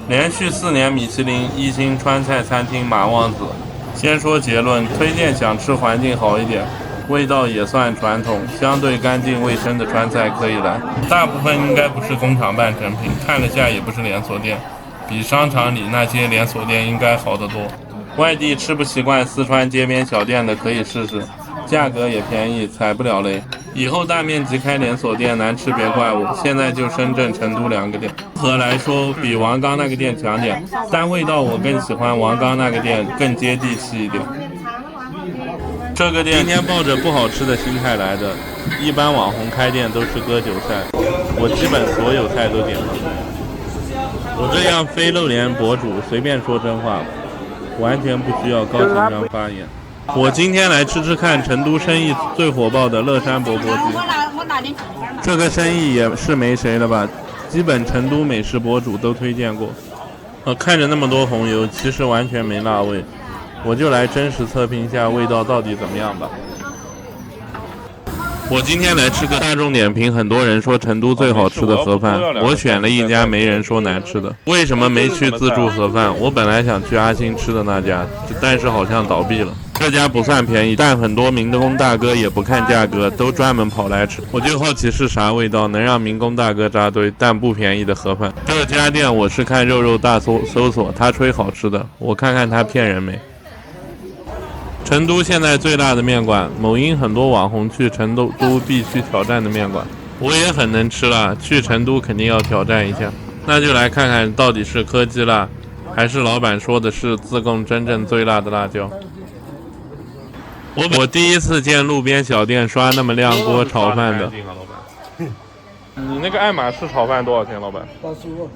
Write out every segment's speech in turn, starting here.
连续4年米其林1星川菜餐厅马旺子。先说结论，推荐想吃环境好一点，味道也算传统，相对干净卫生的川菜可以来。大部分应该不是工厂半成品，看了下也不是连锁店，比商场里那些连锁店应该好得多。外地吃不习惯四川街边小店的可以试试，价格也便宜，踩不了雷。以后大面积开连锁店难吃别怪我，现在就深圳、成都2个店。综合来说，比王刚那个店强点，但味道我更喜欢王刚那个店，更接地气一点。这个店今天抱着不好吃的心态来的，一般网红开店都是割韭菜，我基本所有菜都点了。我这样非露脸博主随便说真话，完全不需要高情商发言。我今天来吃吃看成都生意最火爆的乐山钵钵鸡，这个生意也是没谁了吧，基本成都美食博主都推荐过。看着那么多红油，其实完全没辣味，我就来真实测评一下味道到底怎么样吧。我今天来吃个大众点评，很多人说成都最好吃的盒饭，我选了一家没人说难吃的。为什么没去自助盒饭？我本来想去阿星吃的那家，但是好像倒闭了。这家不算便宜，但很多民工大哥也不看价格，都专门跑来吃。我就好奇是啥味道，能让民工大哥扎堆但不便宜的盒饭。这家店我是看肉肉大搜索，他吹好吃的，我看看他骗人没。成都现在最辣的面馆，某音很多网红去成都必须挑战的面馆，我也很能吃辣，去成都肯定要挑战一下。那就来看看到底是科技辣，还是老板说的是自贡真正最辣的辣椒。我第一次见路边小店刷那么亮锅炒饭的。你那个爱马仕炒饭多少钱，老板？85。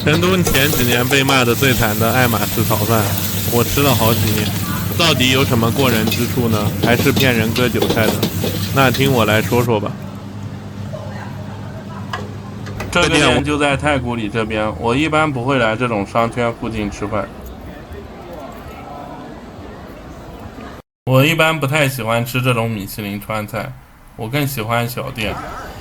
成都前几年被骂的最惨的爱马仕炒饭，我吃了好几年。到底有什么过人之处呢？还是骗人割韭菜的？那听我来说说吧。这个店就在太古里这边，我一般不会来这种商圈附近吃饭。我一般不太喜欢吃这种米其林川菜，我更喜欢小店。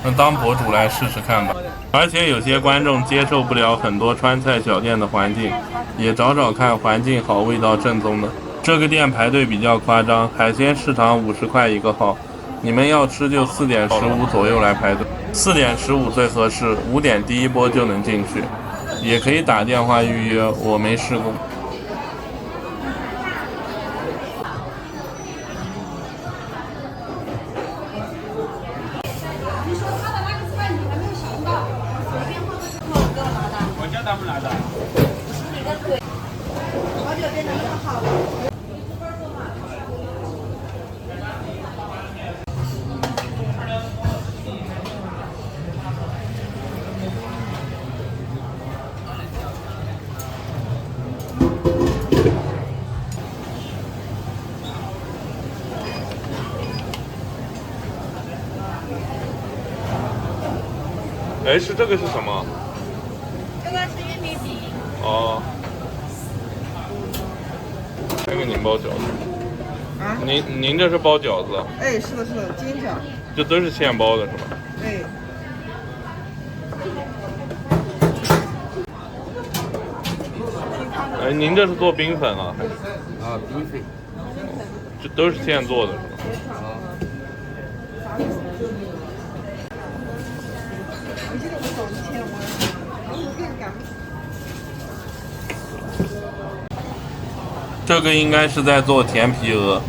那当博主来试试看吧。而且有些观众接受不了很多川菜小店的环境，也找看环境好、味道正宗的。这个店排队比较夸张，海鲜市场50块一个号，你们要吃就4点15左右来排队，4点15最合适，5点第一波就能进去，也可以打电话预约，我没试过。我叫他们来的。好久变得那么好了。哎，是这个是什么？这个是玉米饼。哦。那个您包饺子。啊？您这是包饺子？哎，是的，煎饺。这都是现包的是吧？对。哎，您这是做冰粉啊？啊，冰粉。这都是现做的是吧？啊。我记得我走之前我更赶不。这个应该是在做甜皮鹅。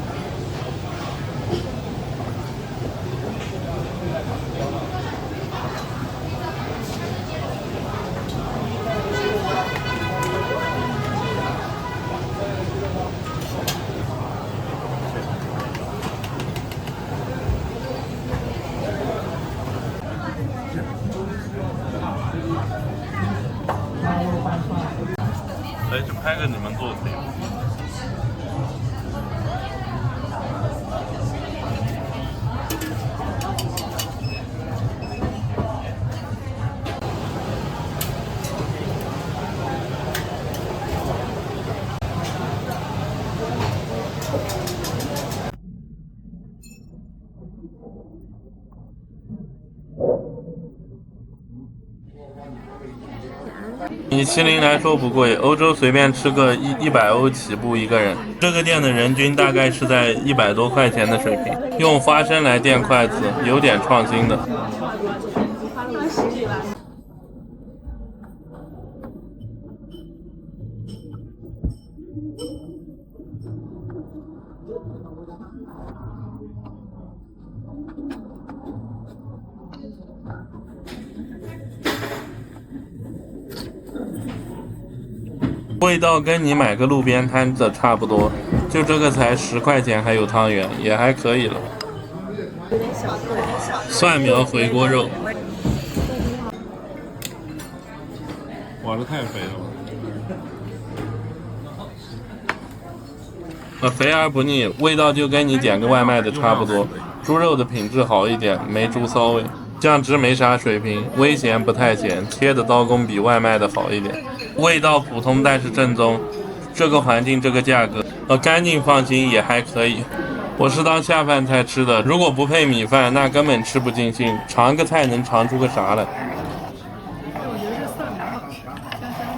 来，就拍个你们做的可以吗？米其林来说不贵，欧洲随便吃个100欧起步一个人。这个店的人均大概是在100多块钱的水平，用花生来垫筷子，有点创新的。味道跟你买个路边摊的差不多，就这个才10块钱，还有汤圆，也还可以了。蒜苗回锅肉，哇，这太肥了。肥而不腻，味道就跟你点个外卖的差不多。猪肉的品质好一点，没猪骚味。酱汁没啥水平，微咸不太咸，切的刀工比外卖的好一点。味道普通但是正宗，这个环境这个价格，干净放心也还可以。我是当下饭菜吃的，如果不配米饭，那根本吃不尽兴。尝个菜能尝出个啥来？我觉得这蒜苗好吃，香香的。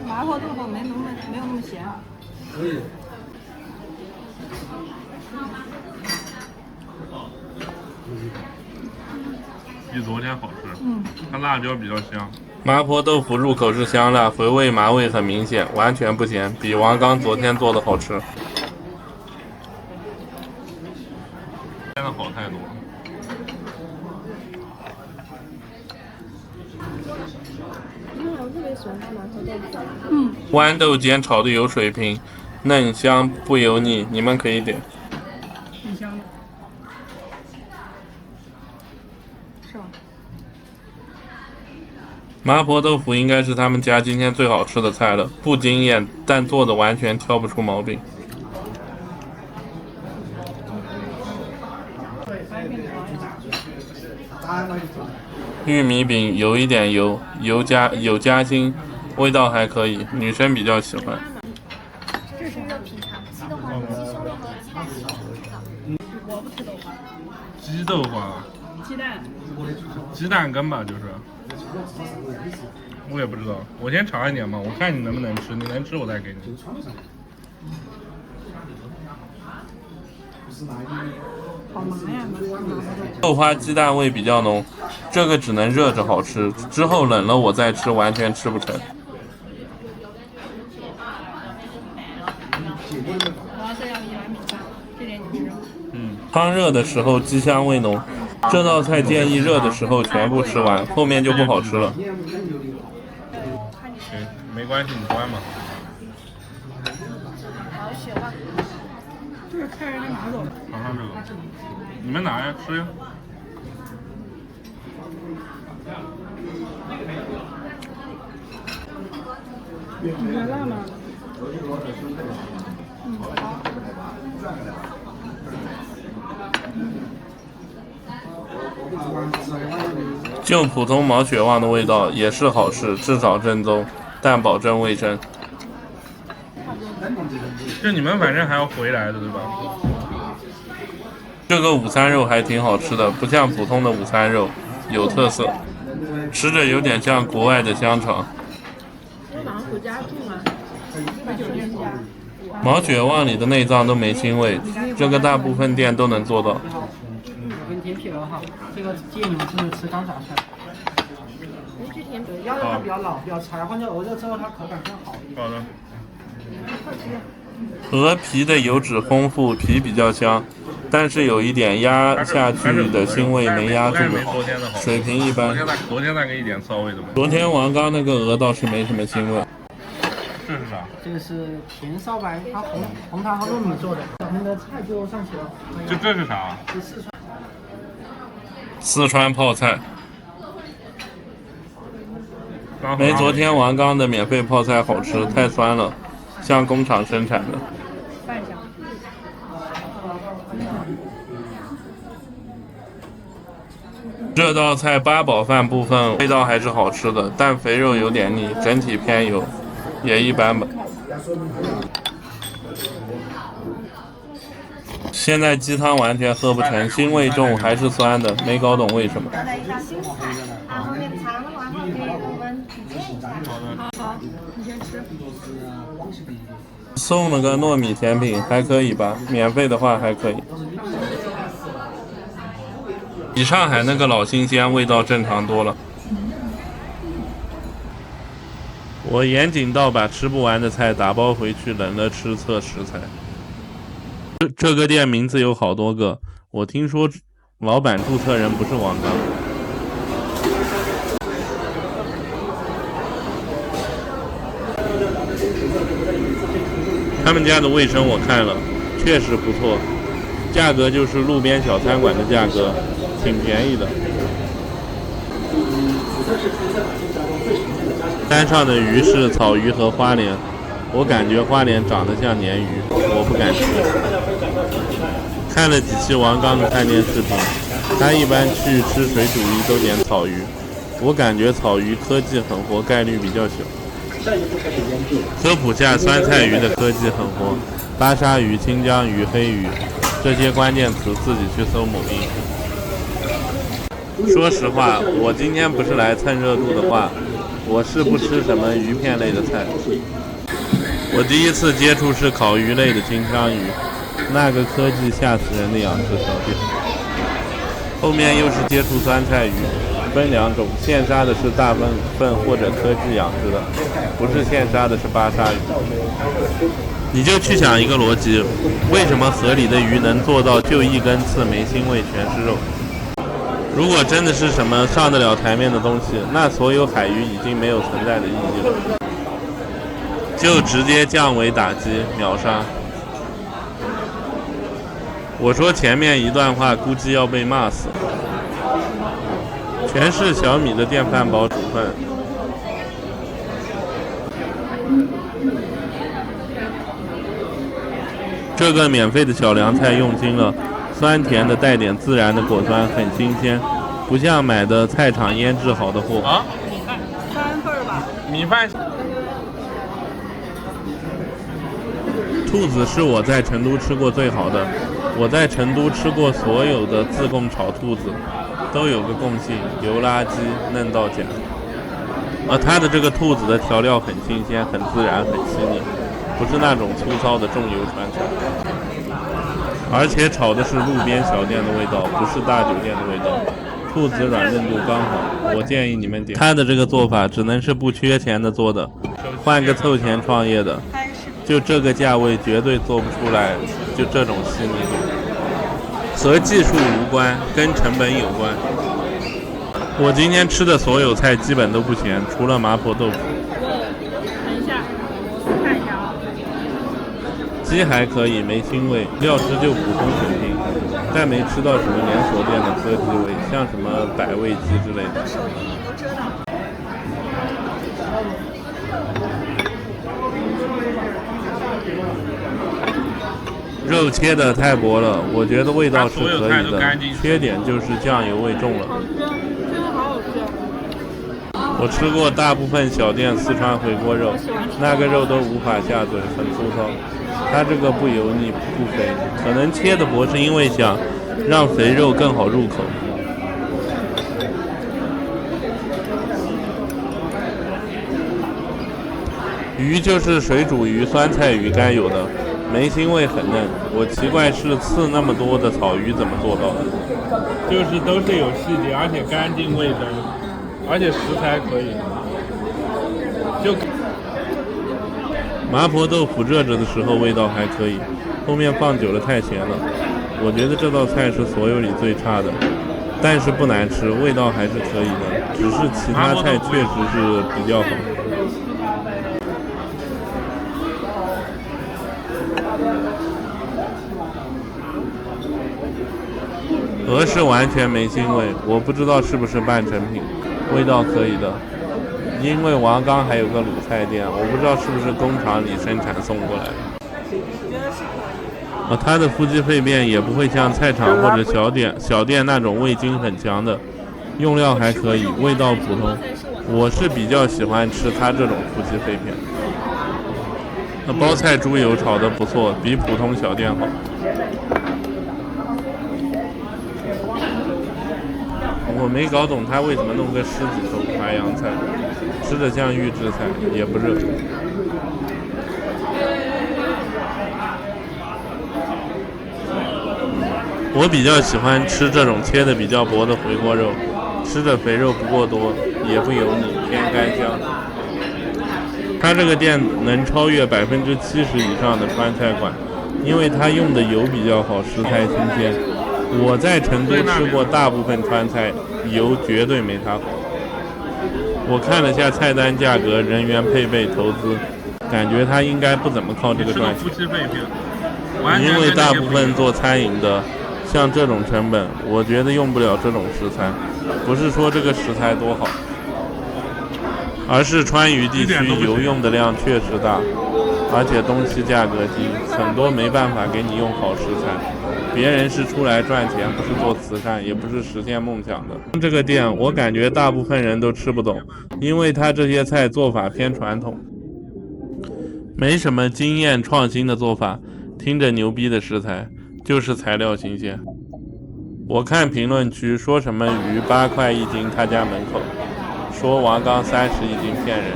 麻婆豆腐没有那么咸。可以。比昨天好吃，它辣椒比较香。麻婆豆腐入口是香辣，回味麻味很明显，完全不咸，比王刚昨天做的好吃。真的好太多了。我特别喜欢吃麻婆豆腐。豌豆尖炒的有水平，嫩香不油腻，你们可以点。挺香的。是吧？麻婆豆腐应该是他们家今天最好吃的菜了，不惊艳，但做的完全挑不出毛病。玉米饼有一点油，有夹心，味道还可以，女生比较喜欢。这是热品尝，鸡的话有鸡胸肉和鸡蛋血的。我不吃豆花。鸡豆花。鸡蛋。鸡蛋羹吧，就是。我也不知道，我先尝一点嘛，我看你能不能吃，你能吃我再给你。好麻呀，豆花鸡蛋味比较浓，这个只能热着好吃，之后冷了我再吃完全吃不成。我要再要一碗米饭，这点你吃。汤热的时候鸡香味浓，这道菜建议热的时候全部吃完，后面就不好吃了。没关系，你关嘛。好血旺。就是看人家拿走了。尝尝这个，你们拿呀，吃呀。你觉得辣吗？就普通毛血旺的味道也是好吃，至少正宗，但保证卫生。就你们反正还要回来的，对吧？这个午餐肉还挺好吃的，不像普通的午餐肉，有特色，吃着有点像国外的香肠。回家住吗？在酒店家。毛血旺里的内脏都没腥味，这个大部分店都能做到。我给你点撇了哈，这个建议你们吃刚炸出来。这甜对，要让它比较老，比较柴，换成鹅肉之后它口感更好一点。好的。鹅皮的油脂丰富，皮比较香，但是有一点压下去的腥味没压住，水平一般。昨天再给一点骚味的吗？昨天王刚那个鹅倒是没什么腥味。这是啥？这个是甜烧白，它红糖和糯米做的。那个菜就上去了。就这是啥？是四川。四川泡菜。没昨天王刚的免费泡菜好吃，太酸了，像工厂生产的。拌一下。这道菜八宝饭部分味道还是好吃的，但肥肉有点腻，整体偏油，也一般吧。现在鸡汤完全喝不成，腥味重还是酸的，没搞懂为什么。再来一下新菜，后面尝的话可以我们体验一下。好，你先吃。送了个糯米甜品，还可以吧？免费的话还可以。比上海那个老新鲜，味道正常多了。我严谨到把吃不完的菜打包回去冷了吃测食材。这个店名字有好多个，我听说老板注册人不是王刚。他们家的卫生我看了，确实不错，价格就是路边小餐馆的价格，挺便宜的。单上的鱼是草鱼和花鲢，我感觉花鲢长得像鲶鱼，我不敢吃。看了几期王刚的探店视频，他一般去吃水煮鱼都点草鱼，我感觉草鱼科技很活，概率比较小。科普下酸菜鱼的科技很活，巴沙鱼、清江鱼、黑鱼，这些关键词自己去搜某音。说实话，我今天不是来蹭热度的话，我是不吃什么鱼片类的菜。我第一次接触是烤鱼类的金枪鱼，那个科技吓死人的养殖小店。后面又是接触酸菜鱼，分两种，现杀的是大部分或者科技养殖的，不是现杀的是巴沙鱼。你就去想一个逻辑，为什么河里的鱼能做到就一根刺没腥味全是肉？如果真的是什么上得了台面的东西，那所有海鱼已经没有存在的意义了，就直接降维打击秒杀。我说前面一段话估计要被骂死，全是小米的电饭煲煮饭。这个免费的小凉菜用心了，酸甜的带点自然的果酸，很新鲜，不像买的菜场腌制好的货。啊，3份吧。米饭。兔子是我在成都吃过最好的，我在成都吃过所有的自贡炒兔子，都有个共性，油垃圾嫩到假。它的这个兔子的调料很新鲜，很自然，很细腻，不是那种粗糙的重油川菜。而且炒的是路边小店的味道，不是大酒店的味道。兔子软嫩度刚好，我建议你们点。他的这个做法只能是不缺钱的做的，换个凑钱创业的，就这个价位绝对做不出来，就这种细腻度。和技术无关，跟成本有关。我今天吃的所有菜基本都不咸，除了麻婆豆腐。等一下，我看一下啊。鸡还可以，没腥味，料汁就普通水平，但没吃到什么连锁店的科技味，像什么百味鸡之类的。肉切的太薄了，我觉得味道是可以的，缺点就是酱油味重了。真的好好吃。我吃过大部分小店四川回锅肉，那个肉都无法下嘴，很粗糙。它这个不油腻不肥，可能切的薄是因为想让肥肉更好入口。鱼就是水煮鱼、酸菜鱼该有的，没腥味很嫩。我奇怪是刺那么多的草鱼怎么做到的？就是都是有细节，而且干净卫生，而且食材可以。就麻婆豆腐热着的时候味道还可以，后面放久了太咸了。我觉得这道菜是所有里最差的，但是不难吃，味道还是可以的，只是其他菜确实是比较好。鹅是完全没腥味，我不知道是不是半成品，味道可以的。因为王刚还有个卤菜店，我不知道是不是工厂里生产送过来的。它的夫妻肺片也不会像菜场或者小店那种味精很强的，用料还可以，味道普通。我是比较喜欢吃它这种夫妻肺片。包菜猪油炒得不错，比普通小店好。没搞懂他为什么弄个十几头淮扬菜，吃着像预制菜，也不热。我比较喜欢吃这种切的比较薄的回锅肉，吃着肥肉不过多，也不油腻，偏干香。它这个店能超越70%以上的川菜馆，因为它用的油比较好，食材新鲜。我在成都吃过大部分川菜，油绝对没它好。我看了下菜单价格、人员配备、投资，感觉它应该不怎么靠这个赚钱。因为大部分做餐饮的，像这种成本，我觉得用不了这种食材。不是说这个食材多好，而是川渝地区油用的量确实大，而且东西价格低，很多没办法给你用好食材。别人是出来赚钱，不是做慈善，也不是实现梦想的。这个店我感觉大部分人都吃不懂，因为它这些菜做法偏传统，没什么惊艳创新的做法，听着牛逼的食材，就是材料新鲜。我看评论区说什么鱼8块1斤他家门口，说王刚30一斤骗人，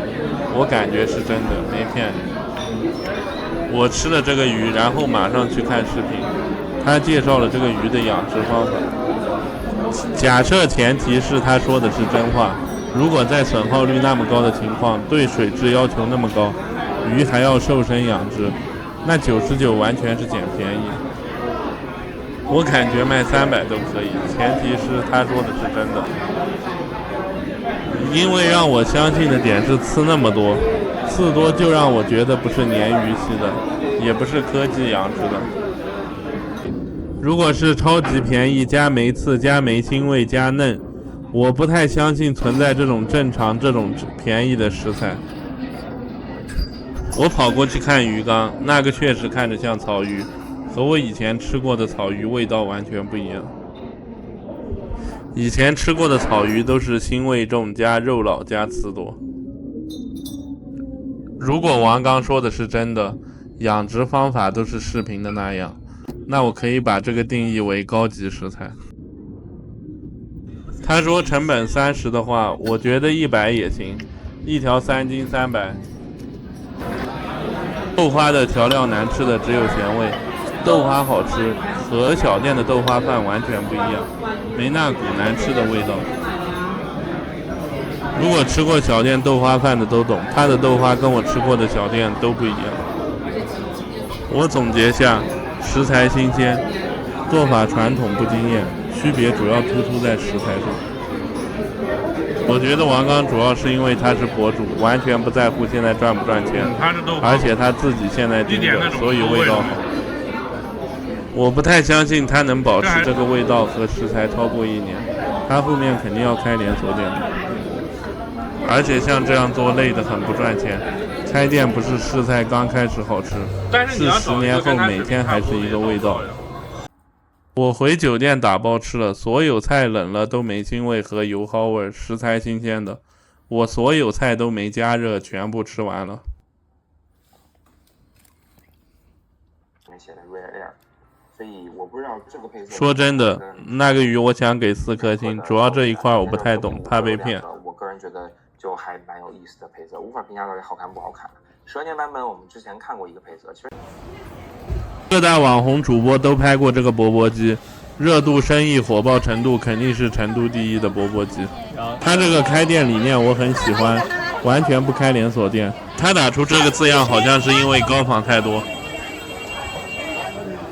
我感觉是真的，没骗人。我吃了这个鱼，然后马上去看视频，他介绍了这个鱼的养殖方法。假设前提是他说的是真话，如果在损耗率那么高的情况，对水质要求那么高，鱼还要瘦身养殖，那99完全是捡便宜。我感觉卖300都可以，前提是他说的是真的。因为让我相信的点是刺那么多，刺多就让我觉得不是鲶鱼系的，也不是科技养殖的。如果是超级便宜加没刺加没腥味加嫩，我不太相信存在这种正常这种便宜的食材。我跑过去看鱼缸，那个确实看着像草鱼，和我以前吃过的草鱼味道完全不一样。以前吃过的草鱼都是腥味重加肉老加刺多。如果王刚说的是真的，养殖方法都是视频的那样，那我可以把这个定义为高级食材。他说成本30的话，我觉得100也行，一条3斤300。豆花的调料难吃的只有咸味，豆花好吃，和小店的豆花饭完全不一样，没那股难吃的味道。如果吃过小店豆花饭的都懂，它的豆花跟我吃过的小店都不一样。我总结下，食材新鲜，做法传统不惊艳，区别主要突出在食材上。我觉得王刚主要是因为他是博主，完全不在乎现在赚不赚钱，而且他自己现在盯着，所以味道好。我不太相信他能保持这个味道和食材超过1年，他后面肯定要开连锁店。而且像这样做累得很，不赚钱。开店不是试菜刚开始好吃，是10年后每天还是一个味道。我回酒店打包吃了，所有菜冷了都没腥味和油耗味，食材新鲜的。我所有菜都没加热，全部吃完了。写的 Rare Air， 所以我不知道这个配色。说真的，那个鱼我想给4颗星，主要这一块我不太懂，怕被骗。我个人觉得就还蛮有意思的配色，无法评价到底好看不好看。蛇年版本我们之前看过一个配色，其实各大网红主播都拍过这个钵钵鸡，热度、生意、火爆程度肯定是成都第一的钵钵鸡。他这个开店理念我很喜欢，完全不开连锁店。他打出这个字样好像是因为高仿太多。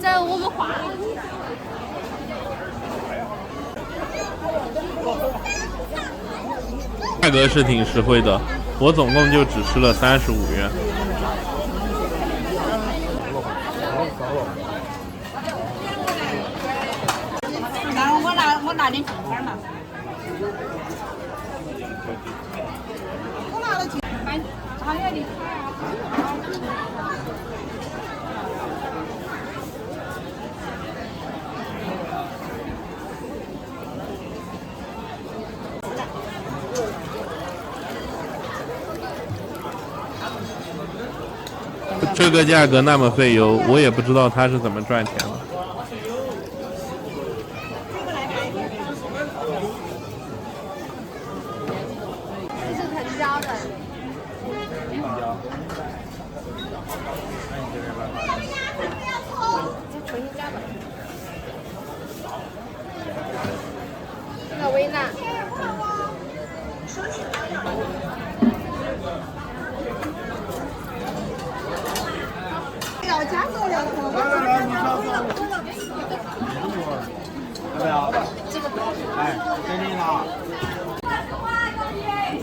在我们华价格是挺实惠的，我总共就只吃了35元。我拿点平摊嘛。我拿了几块，还有你。这个价格那么费油，我也不知道他是怎么赚钱的。椒的。重新加吧。这个微辣。要加热了，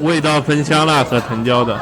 味道分香辣和藤椒的。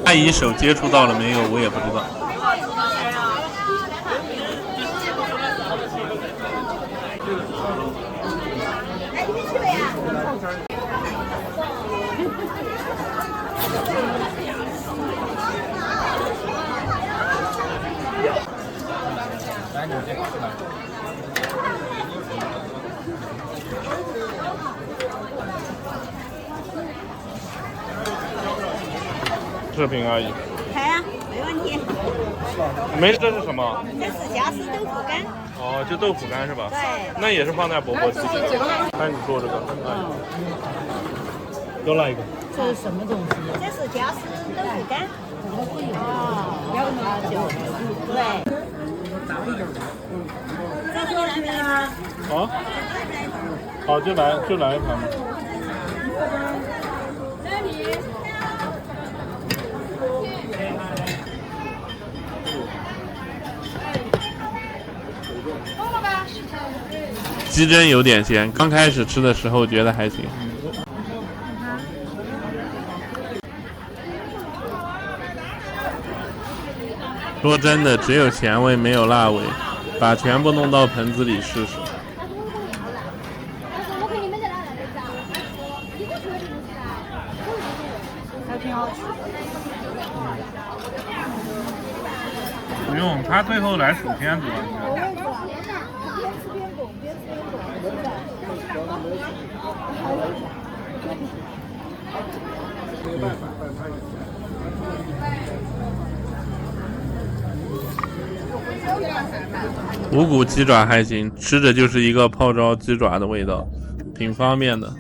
阿姨手接触到了没有？我也不知道。视频而已。开啊，没问题。没，这是什么？这是嘉实豆腐干。哦，就豆腐干是吧？对。那也是放在钵钵鸡里。看你做这个，多来一个。这是什么东西？这是嘉实豆腐干。哦，要不拿酒？对。这个来没啊？好。好，就来一盘。鸡胗有点咸，刚开始吃的时候觉得还行。说真的，只有咸味没有辣味，把全部弄到盆子里试试。还挺好吃。不用，他最后来数片子了。五谷鸡爪还行，吃着就是一个泡椒鸡爪的味道，挺方便的。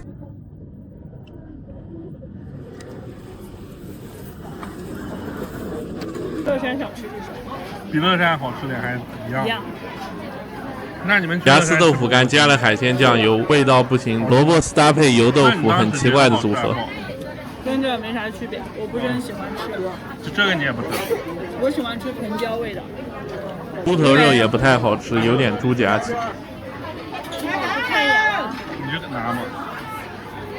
乐山小吃是什么？比乐山好吃点还是一样？一样。那你们夹丝豆腐干加了海鲜酱油，味道不行。萝卜丝搭配油豆腐，很奇怪的组合。跟这没啥区别，我不是很喜欢吃。就这个你也不吃？我喜欢吃藤椒味的。猪头肉也不太好吃，有点猪夹气。看一眼。你就拿嘛。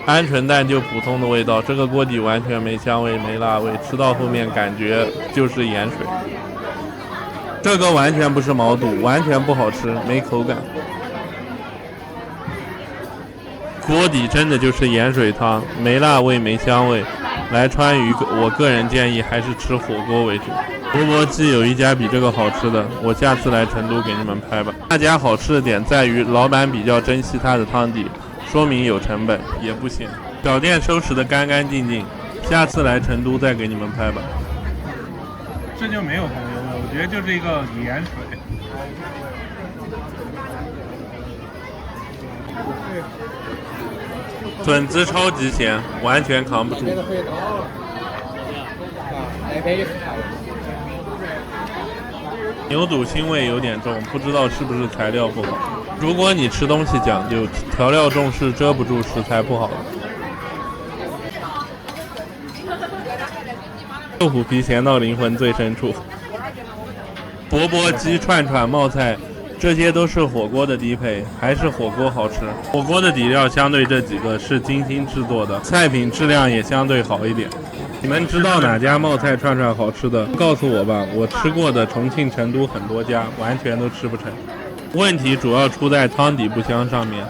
鹌鹑蛋就普通的味道，这个锅底完全没香味没辣味，吃到后面感觉就是盐水。这个完全不是毛肚，完全不好吃，没口感。锅底真的就是盐水汤，没辣味没香味。来川渝，我个人建议还是吃火锅为主。钵钵鸡有一家比这个好吃的，我下次来成都给你们拍吧。那家好吃的点在于老板比较珍惜他的汤底，说明有成本，也不咸。小店收拾得干干净净，下次来成都再给你们拍吧。这就没有红油了，我觉得就是一个盐水。笋子超级咸，完全扛不住。牛肚腥味有点重，不知道是不是材料不好。如果你吃东西讲究，调料重是遮不住食材不好的。豆腐皮咸到灵魂最深处。钵钵鸡、串串、冒菜，这些都是火锅的低配，还是火锅好吃。火锅的底料相对这几个是精心制作的，菜品质量也相对好一点。你们知道哪家冒菜串串好吃的？告诉我吧，我吃过的重庆、成都很多家，完全都吃不成。问题主要出在汤底不香上面，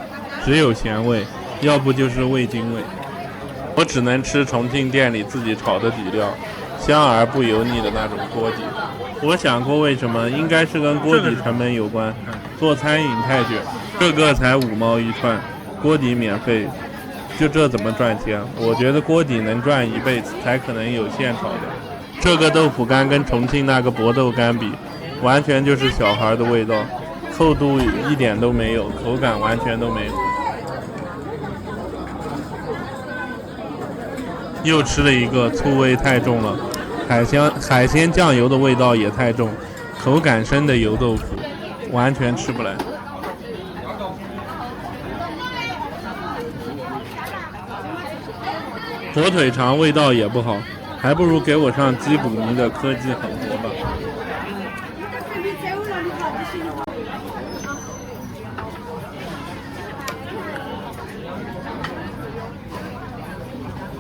只有咸味，要不就是味精味。我只能吃重庆店里自己炒的底料，香而不油腻的那种锅底。我想过为什么，应该是跟锅底成本有关。做餐饮太卷，这个才5毛一串，锅底免费，就这怎么赚钱？我觉得锅底能赚一辈子，才可能有现炒的。这个豆腐干跟重庆那个薄豆干比，完全就是小孩的味道，厚度一点都没有，口感完全都没有。又吃了一个，醋味太重了，海鲜酱油的味道也太重，口感深的油豆腐，完全吃不来。火腿肠味道也不好，还不如给我上鸡骨泥的科技狠活吧。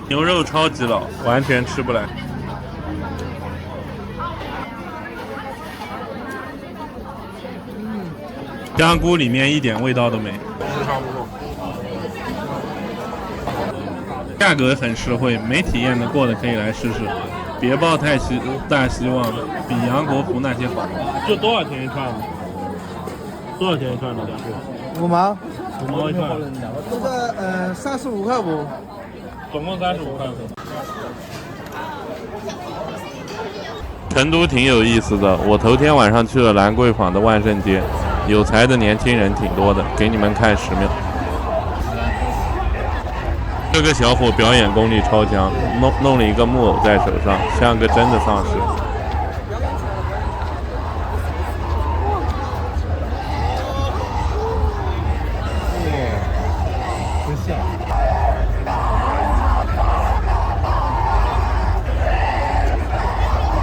牛肉超级老，完全吃不来。香菇里面一点味道都没。价格很实惠，没体验的过的可以来试试，别抱太大希望，比杨国福那些好。这多少钱一串呢？多少钱一串呢？5毛，5毛一串。这个35块5。总共35块5。成都挺有意思的，我头天晚上去了兰桂坊的万圣节，有才的年轻人挺多的，给你们看10秒。这个小伙表演功力超强，弄了一个木偶在手上，像个真的丧尸。真像。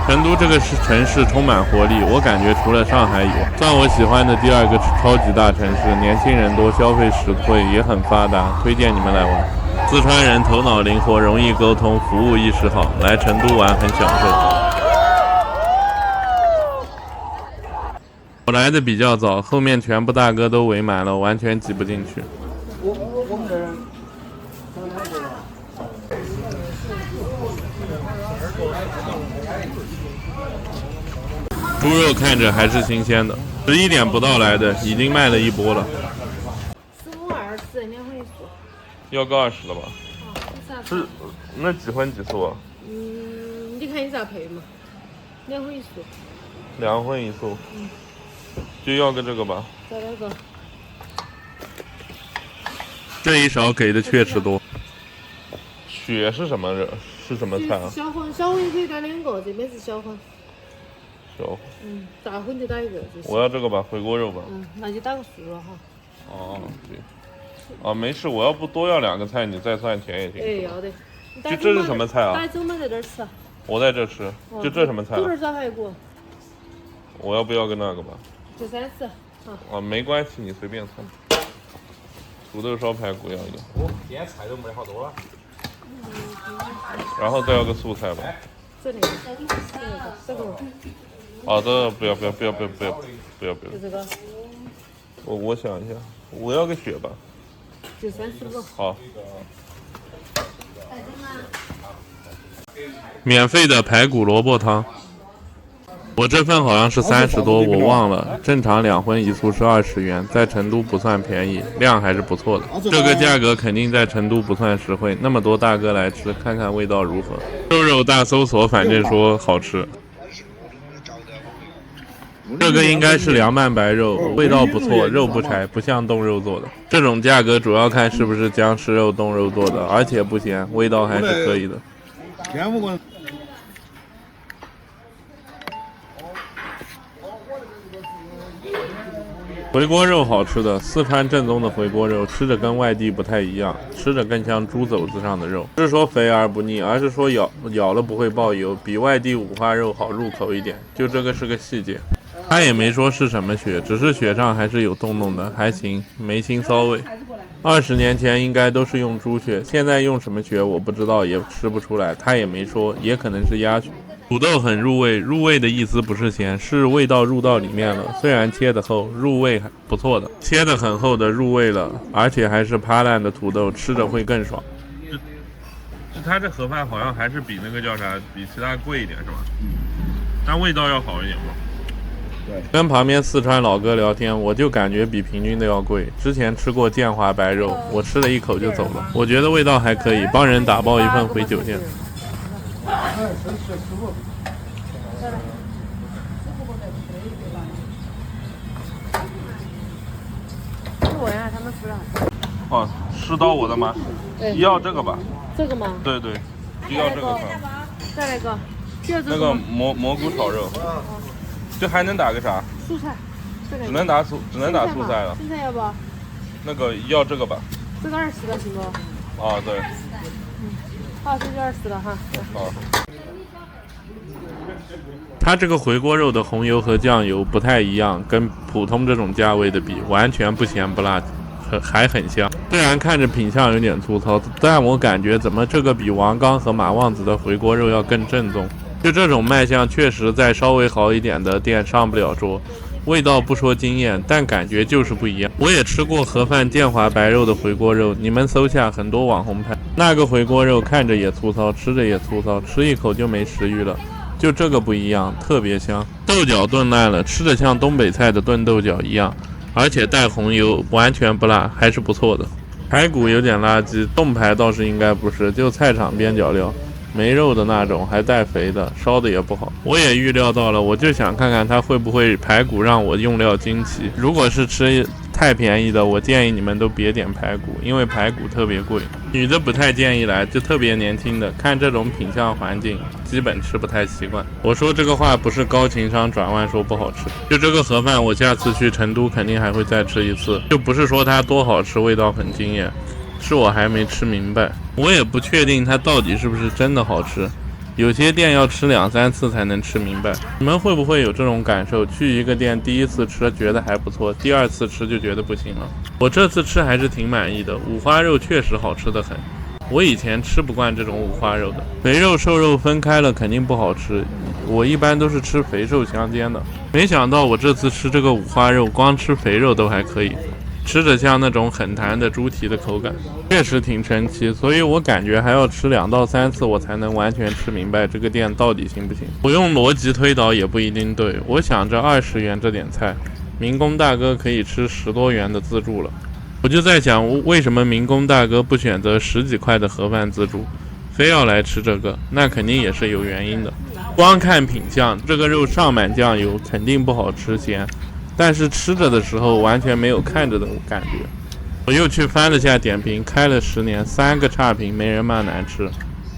成都这个城市充满活力，我感觉除了上海有，算我喜欢的第2个超级大城市，年轻人多，消费实惠，也很发达，推荐你们来玩。四川人头脑灵活，容易沟通，服务意识好，来成都玩很享受。我来的比较早，后面全部大哥都围满了，完全挤不进去。我们这儿。猪肉看着还是新鲜的，11点不到来的，已经卖了一波了。15、20，2荤1素。要个20了吧？是，那几荤几素啊？你看你咋配嘛？2荤1素。2荤1素。就要个这个吧。再来个。这一勺给的确实多。血是什么肉？是什么菜啊？小荤也可以打2个，这边是小荤。大荤就打1个。我要这个吧，回锅肉吧。那就打个素肉哈。哦，对。没事，我要不多要2个菜，你再算钱也行。要的。就这是什么菜啊？打走嘛，在这儿吃。我在这吃。就这什么菜？猪肉烧排骨。我要不要个那个吧？就30。没关系，你随便算。土豆烧排骨要一个。今天菜都没好多了。然后再要个素菜吧。这个。好的，不要。就这个。我想一下，我要个血吧。就30个。好。免费的排骨萝卜汤。我这份好像是30多，我忘了。正常2荤1素是20元，在成都不算便宜，量还是不错的。这个价格肯定在成都不算实惠，那么多大哥来吃，看看味道如何。肉大搜索，反正说好吃。这个应该是凉拌白肉，味道不错，肉不柴，不像冻肉做的。这种价格主要看是不是僵尸肉、冻肉做的，而且不咸，味道还是可以的。回锅肉好吃的，四川正宗的回锅肉，吃着跟外地不太一样，吃着更像猪肘子上的肉。不是说肥而不腻，而是说咬了不会爆油，比外地五花肉好入口一点。就这个是个细节。他也没说是什么血，只是血上还是有洞洞的，还行，没腥骚味。20年前应该都是用猪血，现在用什么血我不知道，也吃不出来，他也没说，也可能是鸭血。土豆很入味，入味的意思不是咸，是味道入到里面了。虽然切得厚，入味还不错的。切得很厚的入味了，而且还是趴烂的土豆，吃着会更爽。它这盒饭好像还是比那个叫啥，比其他贵一点是吧？但味道要好一点嘛。对，跟旁边四川老哥聊天，我就感觉比平均的要贵。之前吃过建华白肉，我吃了一口就走了，我觉得味道还可以，帮人打包一份回酒店。我呀，他们不让。哦，是到我的吗？要这个吧。这个吗？对对，就要这个份。再来一个。那个蘑菇炒肉。这还能打个啥？素菜。只能打素菜了。青菜要不？那个要这个吧。这个20个行不？啊，对。好，这就20个哈。好。它这个回锅肉的红油和酱油不太一样，跟普通这种价位的比，完全不咸不辣，还很香。虽然看着品相有点粗糙，但我感觉怎么这个比王刚和马旺子的回锅肉要更正宗。就这种卖相，确实在稍微好一点的店上不了桌。味道不说惊艳，但感觉就是不一样。我也吃过盒饭建华白肉的回锅肉，你们搜下很多网红拍，那个回锅肉看着也粗糙，吃着也粗糙，吃一口就没食欲了。就这个不一样，特别香。豆角炖烂了，吃着像东北菜的炖豆角一样，而且带红油，完全不辣，还是不错的。排骨有点垃圾，冻排倒是应该不是，就菜场边角料。没肉的那种，还带肥的，烧的也不好。我也预料到了，我就想看看它会不会排骨让我用料惊奇。如果是吃太便宜的，我建议你们都别点排骨，因为排骨特别贵。女的不太建议来，就特别年轻的，看这种品相环境，基本吃不太习惯。我说这个话不是高情商转弯说不好吃，就这个盒饭，我下次去成都肯定还会再吃一次。就不是说它多好吃，味道很惊艳。是我还没吃明白，我也不确定它到底是不是真的好吃。有些店要吃2、3次才能吃明白。你们会不会有这种感受？去一个店第一次吃觉得还不错，第2次吃就觉得不行了。我这次吃还是挺满意的，五花肉确实好吃得很。我以前吃不惯这种五花肉的，肥肉瘦肉分开了肯定不好吃。我一般都是吃肥瘦相间的，没想到我这次吃这个五花肉，光吃肥肉都还可以。吃着像那种很弹的猪蹄的口感，确实挺神奇，所以我感觉还要吃2到3次我才能完全吃明白这个店到底行不行。我用逻辑推导也不一定对，我想着20元这点菜，民工大哥可以吃10多元的自助了。我就在想，为什么民工大哥不选择10几块的盒饭自助，非要来吃这个？那肯定也是有原因的。光看品相，这个肉上满酱油，肯定不好吃咸。但是吃着的时候完全没有看着的感觉。我又去翻了下点评，开了10年，3个差评，没人骂难吃，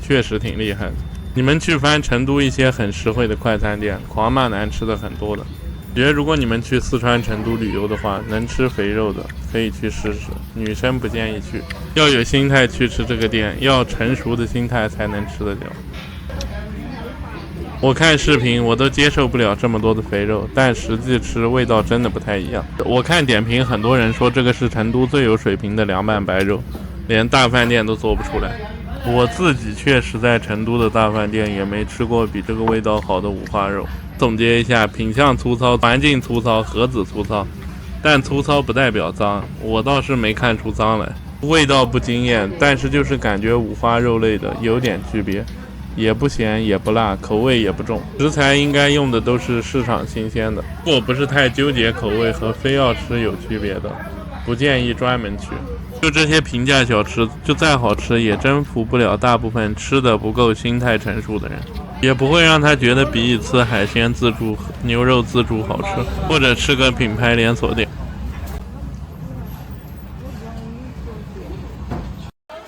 确实挺厉害的。你们去翻成都一些很实惠的快餐店，狂骂难吃的很多的。觉得如果你们去四川成都旅游的话，能吃肥肉的可以去试试，女生不建议去，要有心态去吃这个店，要成熟的心态才能吃得了。我看视频我都接受不了这么多的肥肉，但实际吃味道真的不太一样。我看点评很多人说这个是成都最有水平的凉拌白肉，连大饭店都做不出来。我自己确实在成都的大饭店也没吃过比这个味道好的五花肉。总结一下，品相粗糙，环境粗糙，盒子粗糙，但粗糙不代表脏，我倒是没看出脏来。味道不惊艳，但是就是感觉五花肉类的有点区别，也不咸也不辣，口味也不重。食材应该用的都是市场新鲜的。如果不是太纠结口味和非要吃有区别的，不建议专门去。就这些平价小吃，就再好吃也征服不了大部分吃的不够心态成熟的人，也不会让他觉得比一次海鲜自助、牛肉自助好吃，或者吃个品牌连锁店。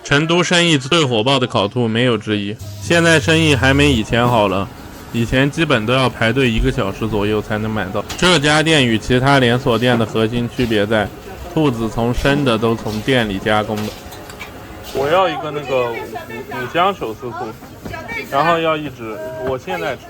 成都生意最火爆的烤兔没有之一，现在生意还没以前好了，以前基本都要排队1个小时左右才能买到。这家店与其他连锁店的核心区别在，兔子从生的都从店里加工的。我要一个那个五香手撕兔，然后要一只，我现在吃，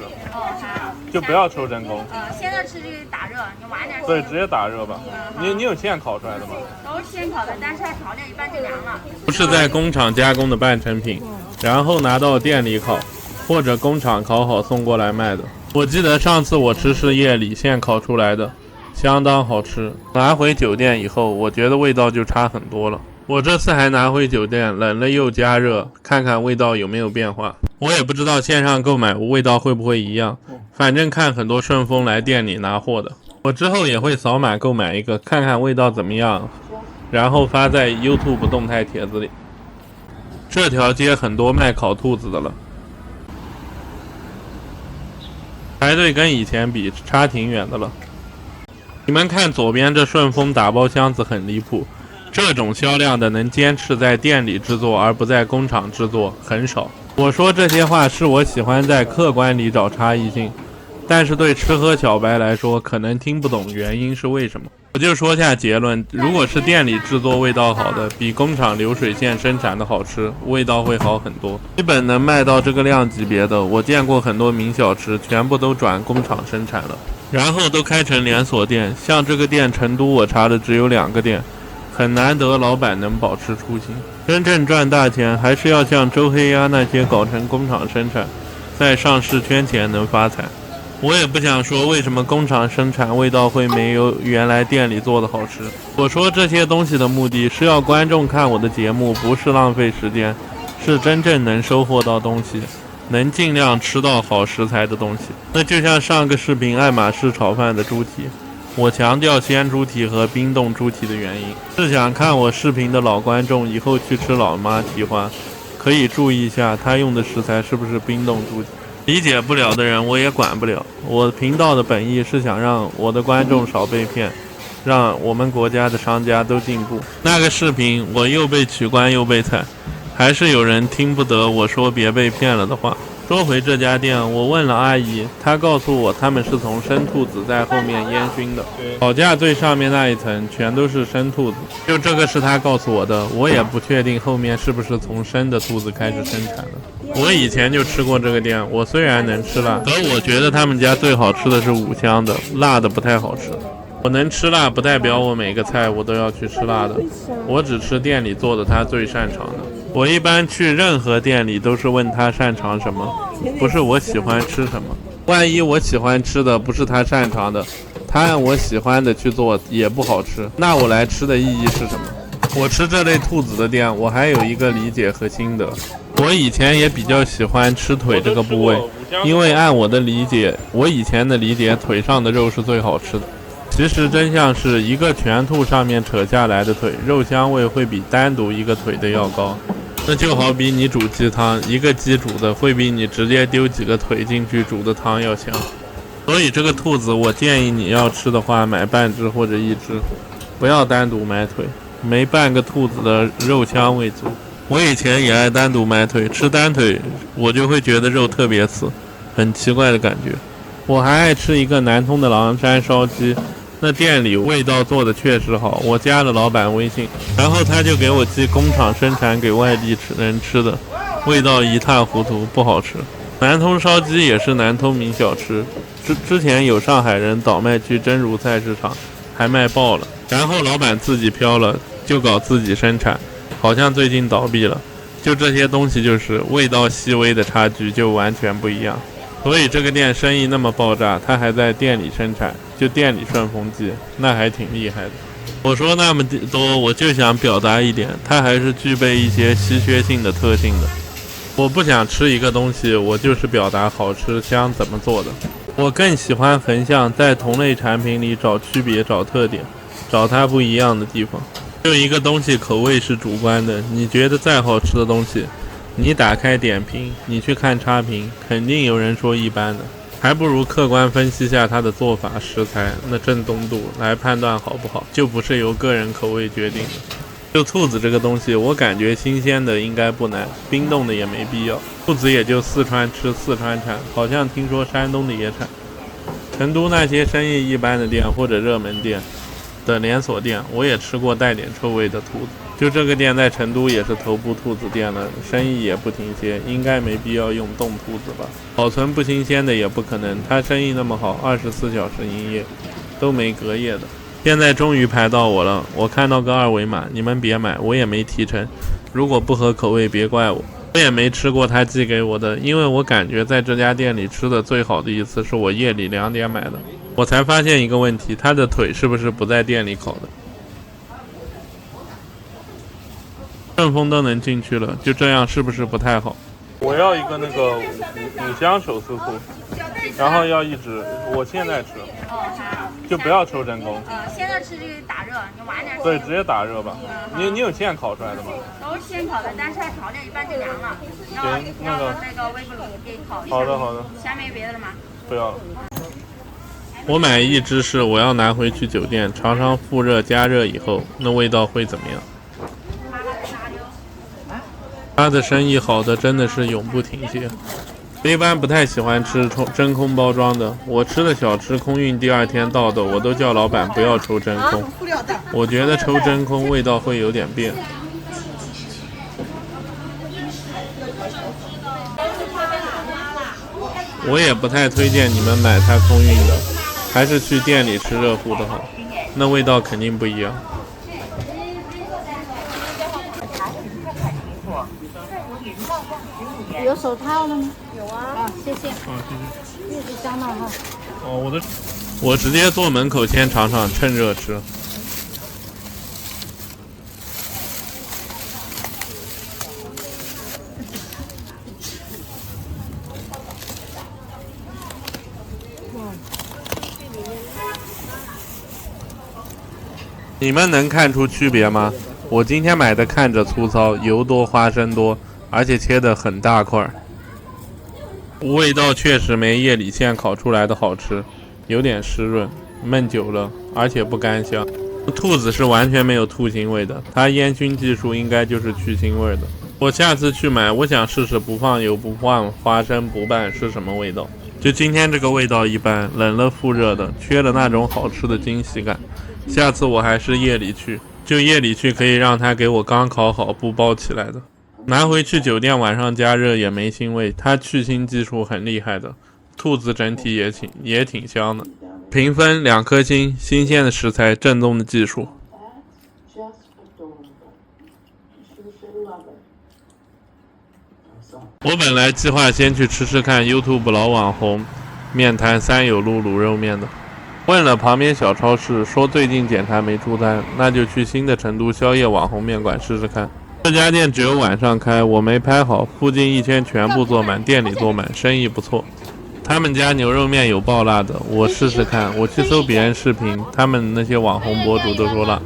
就不要抽真空。现在吃就是打热，你晚点吃。对，直接打热吧。你有现烤出来的吗？都是现烤的，但是它调料一般就凉了。不是在工厂加工的半成品，然后拿到店里烤，或者工厂烤好送过来卖的。我记得上次我吃是夜里现烤出来的，相当好吃。拿回酒店以后，我觉得味道就差很多了。我这次还拿回酒店，冷了又加热，看看味道有没有变化。我也不知道线上购买味道会不会一样，反正看很多顺丰来店里拿货的。我之后也会扫码购买一个，看看味道怎么样，然后发在 YouTube 动态帖子里。这条街很多卖烤兔子的了，排队跟以前比差挺远的了。你们看左边这顺丰打包箱子很离谱，这种销量的能坚持在店里制作而不在工厂制作很少。我说这些话是我喜欢在客观里找差异性，但是对吃喝小白来说可能听不懂原因是为什么。我就说下结论，如果是店里制作味道好的，比工厂流水线生产的好吃，味道会好很多。基本能卖到这个量级别的，我见过很多名小吃全部都转工厂生产了，然后都开成连锁店。像这个店成都我查的只有2个店，很难得老板能保持初心。真正赚大钱还是要像周黑鸭那些搞成工厂生产，在上市圈前能发财。我也不想说为什么工厂生产味道会没有原来店里做的好吃。我说这些东西的目的是要观众看我的节目，不是浪费时间，是真正能收获到东西，能尽量吃到好食材的东西。那就像上个视频爱马仕炒饭的猪蹄，我强调鲜猪蹄和冰冻猪蹄的原因，是想看我视频的老观众以后去吃老妈蹄花，可以注意一下他用的食材是不是冰冻猪蹄。理解不了的人我也管不了，我频道的本意是想让我的观众少被骗，让我们国家的商家都进步。那个视频我又被取关又被踩，还是有人听不得我说别被骗了的话。说回这家店，我问了阿姨，她告诉我他们是从生兔子在后面烟熏的，烤架最上面那一层全都是生兔子，就这个是她告诉我的，我也不确定后面是不是从生的兔子开始生产的。我以前就吃过这个店，我虽然能吃辣，可我觉得他们家最好吃的是五香的，辣的不太好吃。我能吃辣不代表我每个菜我都要去吃辣的，我只吃店里做的他最擅长的。我一般去任何店里都是问他擅长什么，不是我喜欢吃什么。万一我喜欢吃的不是他擅长的，他按我喜欢的去做也不好吃，那我来吃的意义是什么？我吃这类兔子的店，我还有一个理解和心得。我以前也比较喜欢吃腿这个部位，因为按我的理解，我以前的理解，腿上的肉是最好吃的。其实真相是一个全兔上面扯下来的腿，肉香味会比单独一个腿的要高。那就好比你煮鸡汤，一个鸡煮的会比你直接丢几个腿进去煮的汤要香。所以这个兔子我建议你要吃的话，买半只或者1只，不要单独买腿，没半个兔子的肉香味足。我以前也爱单独买腿，吃单腿我就会觉得肉特别死，很奇怪的感觉。我还爱吃一个南通的狼山烧鸡，那店里味道做的确实好，我加了老板微信，然后他就给我寄工厂生产给外地人吃的，味道一塌糊涂，不好吃。南通烧鸡也是南通名小吃，之前有上海人倒卖去真如菜市场，还卖爆了，然后老板自己飘了，就搞自己生产，好像最近倒闭了。就这些东西就是味道细微的差距就完全不一样。所以这个店生意那么爆炸，他还在店里生产，就店里顺丰寄，那还挺厉害的。我说那么多，我就想表达一点，它还是具备一些稀缺性的特性的。我不想吃一个东西，我就是表达好吃香怎么做的。我更喜欢横向在同类产品里找区别，找特点，找它不一样的地方。就一个东西口味是主观的，你觉得再好吃的东西，你打开点评，你去看差评，肯定有人说一般的，还不如客观分析下它的做法、食材那正宗度来判断好不好，就不是由个人口味决定的。就兔子这个东西，我感觉新鲜的应该不难，冰冻的也没必要。兔子也就四川吃，四川产，好像听说山东的也产。成都那些生意一般的店或者热门店的连锁店，我也吃过带点臭味的兔子。就这个店在成都也是头部兔子店了，生意也不停歇，应该没必要用冻兔子吧？保存不新鲜的也不可能，它生意那么好，24小时营业，都没隔夜的。现在终于排到我了，我看到个2维码，你们别买，我也没提成，如果不合口味别怪我。我也没吃过他寄给我的，因为我感觉在这家店里吃的最好的一次是我夜里2点买的。我才发现一个问题，他的腿是不是不在店里烤的？顺丰都能进去了，就这样是不是不太好？我要一个那个五香手撕醋，然后要一只，我现在吃，就不要抽真空。现在吃这个打热，你晚点吃。对，直接打热吧。你有现烤出来的吗？都是现烤的，但是它调料一般就凉了。行，那个微波炉给烤一下。好的好的。下面有别的了吗？不要了。我买一只是我要拿回去酒店，尝尝复热加热以后那味道会怎么样。他的生意好的真的是永不停歇。我一般不太喜欢吃真空包装的，我吃的小吃空运第2天到的，我都叫老板不要抽真空。我觉得抽真空味道会有点变。我也不太推荐你们买它空运的，还是去店里吃热乎的好，那味道肯定不一样。有手套了吗？有啊。谢谢。谢谢。叶子香了哈。我直接坐门口先尝尝，趁热吃。你们能看出区别吗？我今天买的看着粗糙，油多花生多，而且切得很大块，味道确实没夜里现烤出来的好吃，有点湿润，焖久了，而且不干香。兔子是完全没有兔腥味的，它烟熏技术应该就是去腥味的。我下次去买，我想试试不放油、不放花生、不拌是什么味道。就今天这个味道一般，冷了复热的，缺了那种好吃的惊喜感。下次我还是夜里去，就夜里去可以让他给我刚烤好不包起来的，拿回去酒店晚上加热也没腥味，它去腥技术很厉害的。兔子整体也挺香的，评分2颗星，新鲜的食材，正宗的技术。我本来计划先去吃吃看 YouTube 老网红面摊3有路卤肉面的，问了旁边小超市，说最近检查没出单，那就去新的成都宵夜网红面馆试试看。这家店只有晚上开，我没拍好，附近一圈全部坐满，店里坐满，生意不错。他们家牛肉面有爆辣的，我试试看。我去搜别人视频，他们那些网红博主都说辣。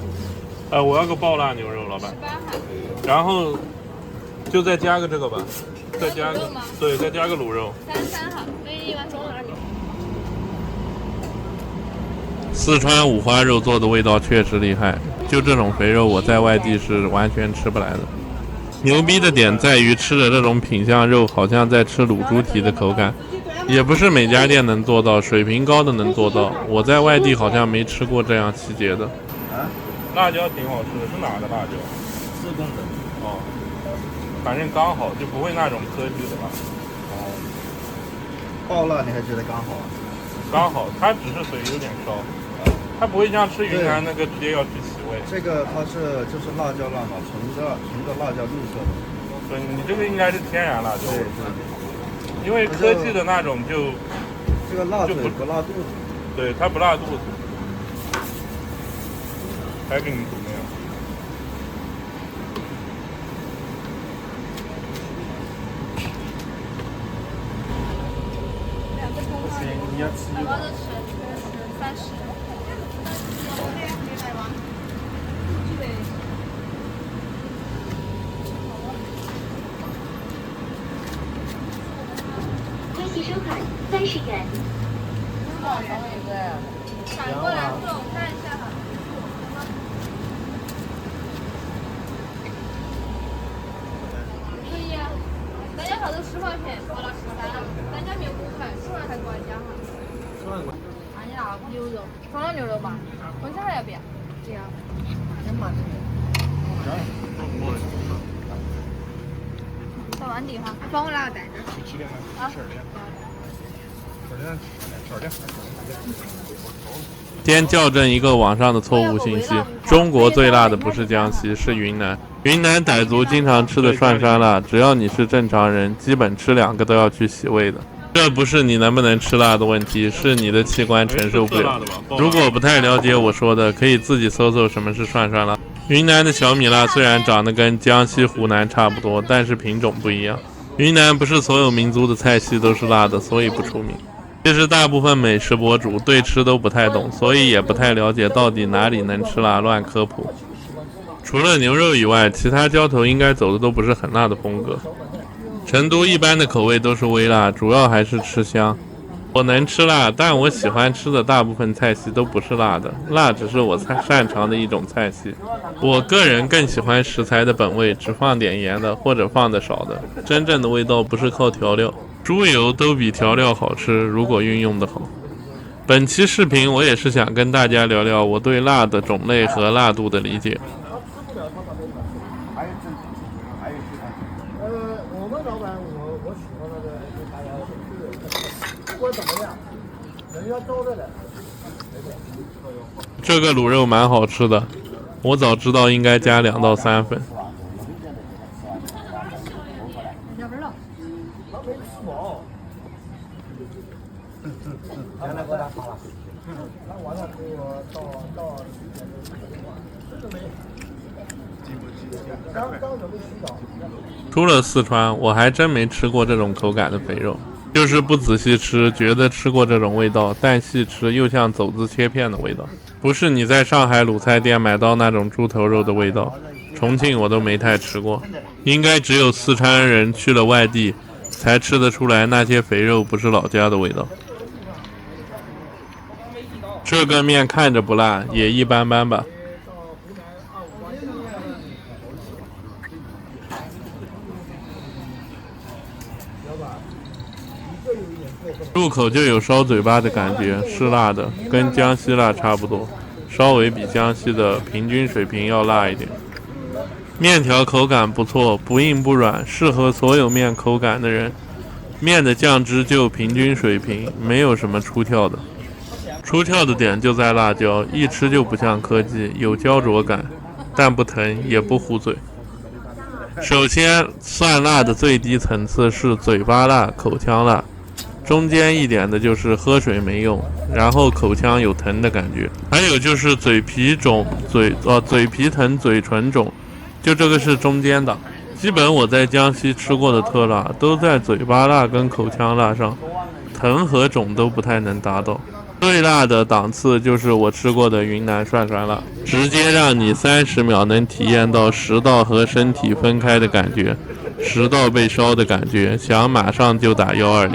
我要个爆辣牛肉，老板。然后就再加个这个吧，再加个对，再加个卤肉。33号，所以一碗中辣牛。四川五花肉做的味道确实厉害，就这种肥肉我在外地是完全吃不来的。牛逼的点在于吃的这种品相肉好像在吃卤猪蹄的口感，也不是每家店能做到，水平高的能做到。我在外地好像没吃过这样细节的。辣椒挺好吃的，是哪的辣椒？自贡的。哦，反正刚好，就不会那种科技的辣。爆辣你还觉得刚好啊？刚好，它只是水有点烧，它不会像吃云南那个直接要去洗胃。这个它就是辣椒辣嘛，纯的辣椒绿色的。对，你这个应该是天然辣椒。对。因为科技的那种就这个辣嘴不辣肚子。对，它不辣肚子。还给你煮面。你要吃包的是30。微信收款30元。反过来做，我看一下哈。可以啊，咱家啥子10块钱，包了13，咱家面5块，10块还给我加哈。啊，你那牛肉，双料牛肉吧，荤菜还要不要？不要。到碗底哈，帮我拿个袋子。啊。先校正一个网上的错误信息，中国最辣的不是江西，是云南。云南傣族经常吃的涮酸辣，只要你是正常人，基本吃2个都要去洗胃的。这不是你能不能吃辣的问题，是你的器官承受不了。如果不太了解我说的，可以自己搜搜什么是涮酸辣。云南的小米辣虽然长得跟江西、湖南差不多，但是品种不一样。云南不是所有民族的菜系都是辣的，所以不出名。其实大部分美食博主对吃都不太懂，所以也不太了解到底哪里能吃辣，乱科普。除了牛肉以外，其他浇头应该走的都不是很辣的风格。成都一般的口味都是微辣，主要还是吃香。我能吃辣，但我喜欢吃的大部分菜系都不是辣的，辣只是我擅长的一种菜系。我个人更喜欢食材的本味，只放点盐的或者放的少的。真正的味道不是靠调料，猪油都比调料好吃，如果运用的好。本期视频我也是想跟大家聊聊我对辣的种类和辣度的理解。我们老板我喜欢那个大家不管怎么样，人家招的来。这个卤肉蛮好吃的，我早知道应该加2到3份。出了四川，我还真没吃过这种口感的肥肉，就是不仔细吃，觉得吃过这种味道，但细吃又像肘子切片的味道，不是你在上海卤菜店买到那种猪头肉的味道。重庆我都没太吃过，应该只有四川人去了外地才吃得出来那些肥肉不是老家的味道。这个面看着不辣，也一般般吧。入口就有烧嘴巴的感觉，是辣的，跟江西辣差不多，稍微比江西的平均水平要辣一点。面条口感不错，不硬不软，适合所有面口感的人。面的酱汁就平均水平，没有什么出挑的。出挑的点就在辣椒，一吃就不像科技，有焦灼感，但不疼也不糊嘴。首先，蒜辣的最低层次是嘴巴辣、口腔辣，中间一点的就是喝水没用，然后口腔有疼的感觉，还有就是嘴皮肿、嘴皮疼、嘴唇肿，就这个是中间的。基本我在江西吃过的特辣都在嘴巴辣跟口腔辣上，疼和肿都不太能达到。最辣的档次就是我吃过的云南涮涮辣，直接让你30秒能体验到食道和身体分开的感觉，食道被烧的感觉，想马上就打120。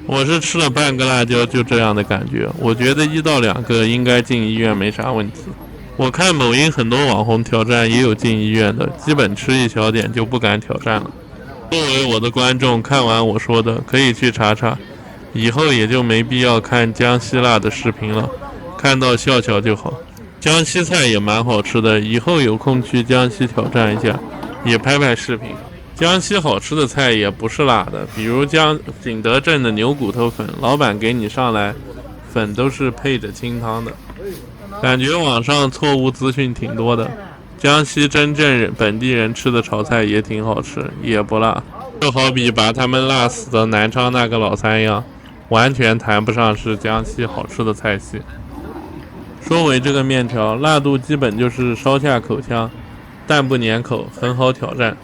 我是吃了半个辣椒就这样的感觉，我觉得1到2个应该进医院没啥问题。我看某音很多网红挑战也有进医院的，基本吃一小点就不敢挑战了。作为我的观众，看完我说的可以去查查，以后也就没必要看江西辣的视频了，看到笑笑就好。江西菜也蛮好吃的，以后有空去江西挑战一下，也拍拍视频。江西好吃的菜也不是辣的，比如景德镇的牛骨头粉，老板给你上来粉都是配着清汤的。感觉网上错误资讯挺多的，江西真正本地人吃的炒菜也挺好吃，也不辣。就好比把他们辣死的南昌那个老三一样，完全谈不上是江西好吃的菜系。说回这个面条，辣度基本就是烧下口腔，但不粘口，很好挑战。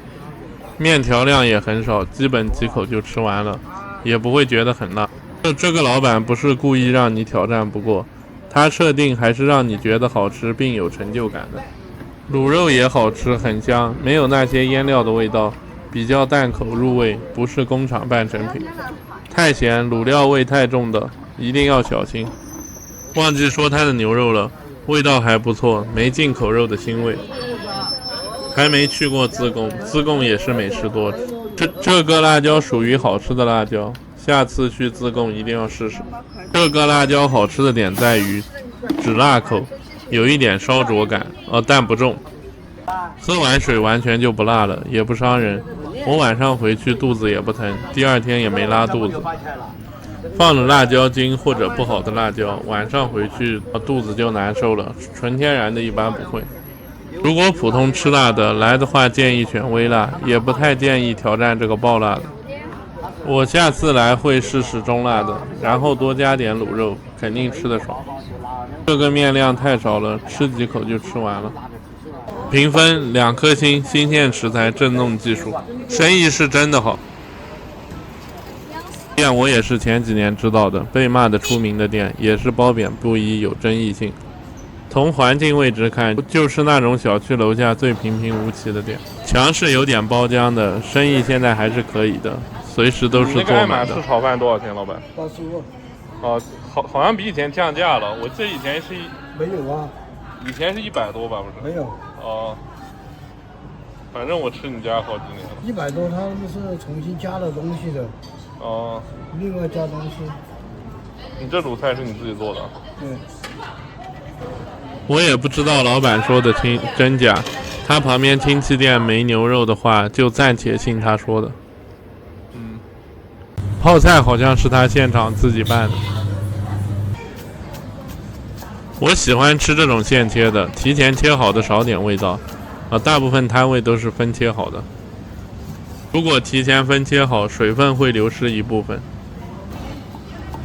面条量也很少，基本几口就吃完了，也不会觉得很辣。这个老板不是故意让你挑战不过，他设定还是让你觉得好吃并有成就感的。卤肉也好吃，很香，没有那些腌料的味道，比较淡口入味，不是工厂半成品。太咸、卤料味太重的一定要小心。忘记说它的牛肉了，味道还不错，没进口肉的腥味。还没去过自贡，自贡也是美食多。这个辣椒属于好吃的辣椒，下次去自贡一定要试试。这个辣椒好吃的点在于只辣口，有一点烧灼感，但不重。喝完水完全就不辣了，也不伤人。我晚上回去肚子也不疼，第二天也没拉肚子。放了辣椒精或者不好的辣椒，晚上回去肚子就难受了，纯天然的一般不会。如果普通吃辣的来的话，建议选微辣，也不太建议挑战这个爆辣的。我下次来会试试中辣的，然后多加点卤肉，肯定吃得爽。这个面量太少了，吃几口就吃完了。评分2颗星，新鲜食材，正宗技术，生意是真的好。店我也是前几年知道的，被骂的出名的店，也是褒贬不一，有争议性。从环境位置看，就是那种小区楼下最平平无奇的店。墙是有点包浆的，生意现在还是可以的，随时都是坐满的。那个爱马仕炒饭多少钱，老板85。哦，好像比以前降价了。我记得以前是没有啊，以前是100多吧，不是？没有。哦，反正我吃你家好几年了。100多，他们是重新加了东西的。哦。另外加东西。你这卤菜是你自己做的？对。我也不知道老板说的真假，他旁边亲戚店没牛肉的话，就暂且信他说的。泡菜好像是他现场自己拌的。我喜欢吃这种现切的，提前切好的少点味道。大部分摊位都是分切好的。如果提前分切好，水分会流失一部分。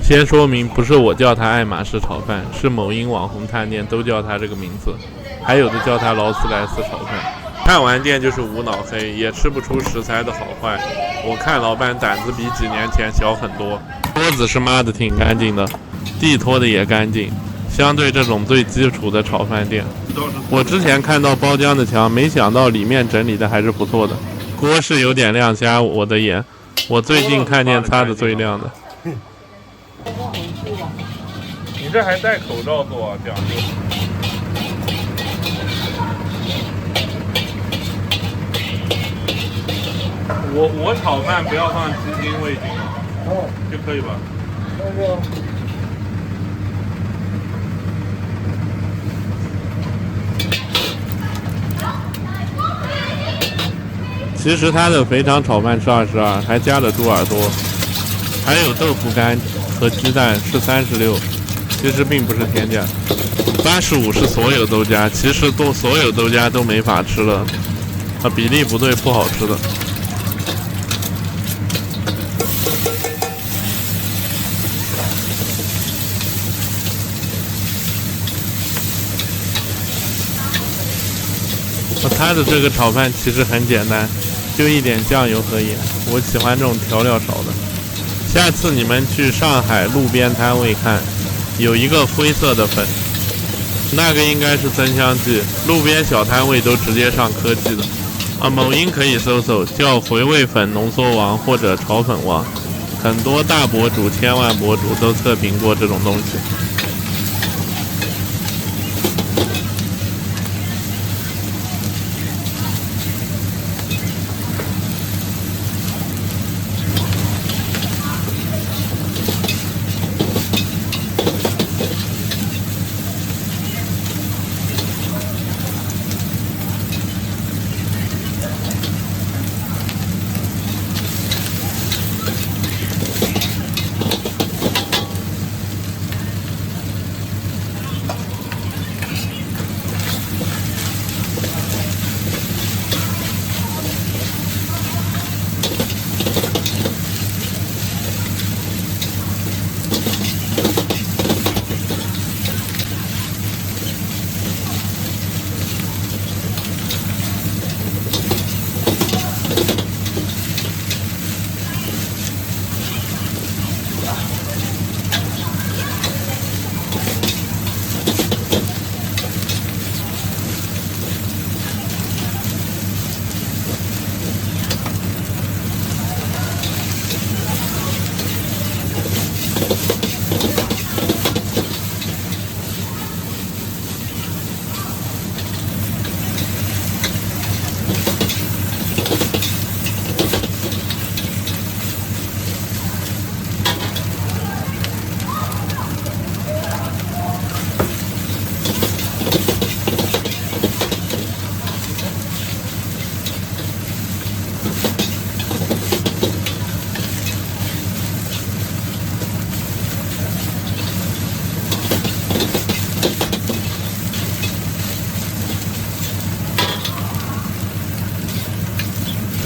先说明，不是我叫它爱马仕炒饭，是某音网红探店都叫它这个名字，还有的叫它劳斯莱斯炒饭。看完店就是无脑黑，也吃不出食材的好坏。我看老板胆子比几年前小很多，桌子是抹的挺干净的，地拖的也干净。相对这种最基础的炒饭店，我之前看到包浆的墙，没想到里面整理的还是不错的。锅是有点亮瞎我的眼，我最近看见擦的最亮的。你这还戴口罩做啊，讲究。我炒饭不要放鸡精味精啊，就可以吧？其实它的肥肠炒饭是22，还加了猪耳朵，还有豆腐干和鸡蛋是36，其实并不是天价。85是所有都加，其实所有都加都没法吃了，比例不对，不好吃的。它的这个炒饭其实很简单，就一点酱油和盐，我喜欢这种调料少的。下次你们去上海路边摊位看，有一个灰色的粉，那个应该是增香剂，路边小摊位都直接上科技的。某音可以搜搜，叫回味粉浓缩王或者炒粉王，很多大博主、千万博主都测评过这种东西。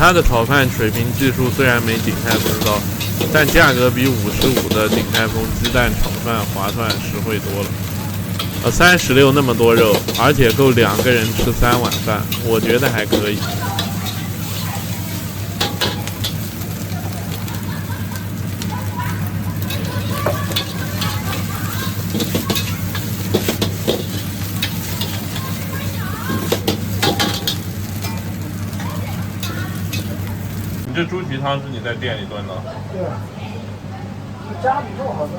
它的炒饭水平技术虽然没鼎泰丰高，但价格比55的鼎泰丰鸡蛋炒饭划算实惠多了。36那么多肉，而且够2个人吃3碗饭，我觉得还可以。你这猪蹄汤是你在店里炖的？对，家里肉好像。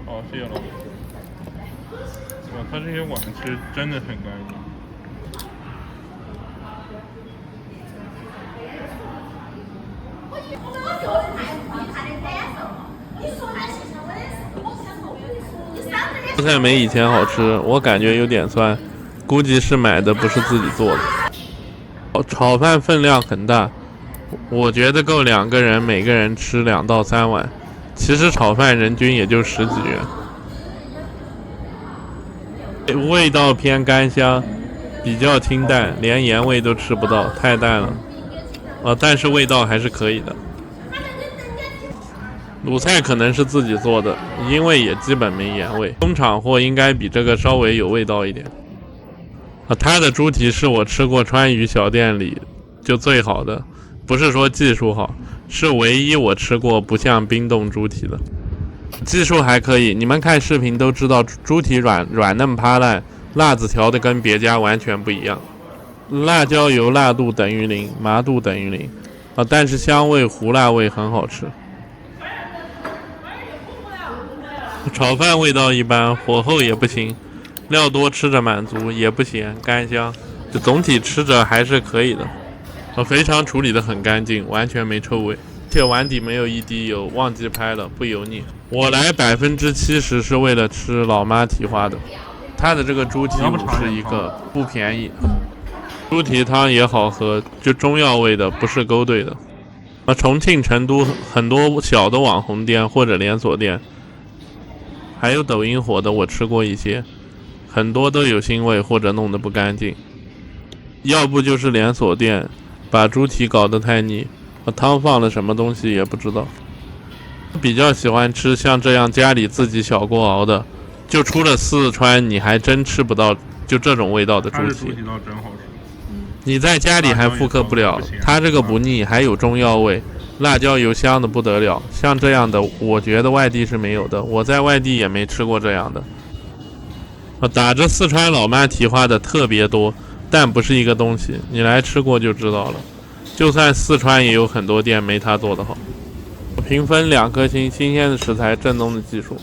哦，谢谢老板。哇，他这些碗其实真的很干净。蔬菜没以前好吃，我感觉有点酸，估计是买的不是自己做的。炒饭分量很大，我觉得够2个人，每个人吃2到3碗。其实炒饭人均也就10几元，味道偏干香，比较清淡，连盐味都吃不到，太淡了。但是味道还是可以的。卤菜可能是自己做的，因为也基本没盐味。中场货应该比这个稍微有味道一点。它的猪蹄是我吃过川渝小店里就最好的，不是说技术好，是唯一我吃过不像冰冻猪蹄的。技术还可以，你们看视频都知道，猪蹄软嫩趴烂，辣子调的跟别家完全不一样。辣椒油辣度等于0，麻度等于0，但是香味胡辣味很好吃。炒饭味道一般，火候也不行，料多吃着满足，也不咸干香，就总体吃着还是可以的。肥肠处理得很干净，完全没臭味，且碗底没有一滴油，忘记拍了，不油腻。我来70%是为了吃老妈蹄花的，它的这个猪蹄51个，不便宜。猪蹄汤也好喝，就中药味的，不是勾兑的。重庆、成都很多小的网红店或者连锁店，还有抖音火的，我吃过一些，很多都有腥味或者弄得不干净，要不就是连锁店把猪蹄搞得太腻，汤放了什么东西也不知道。比较喜欢吃像这样家里自己小锅熬的，就出了四川你还真吃不到就这种味道的猪蹄。你在家里还复刻不了，它这个不腻，还有中药味，辣椒油香的不得了。像这样的我觉得外地是没有的，我在外地也没吃过这样的。打着四川老妈蹄花的特别多，但不是一个东西，你来吃过就知道了。就算四川也有很多店没它做得好。评分2颗星，新鲜的食材，正宗的技术。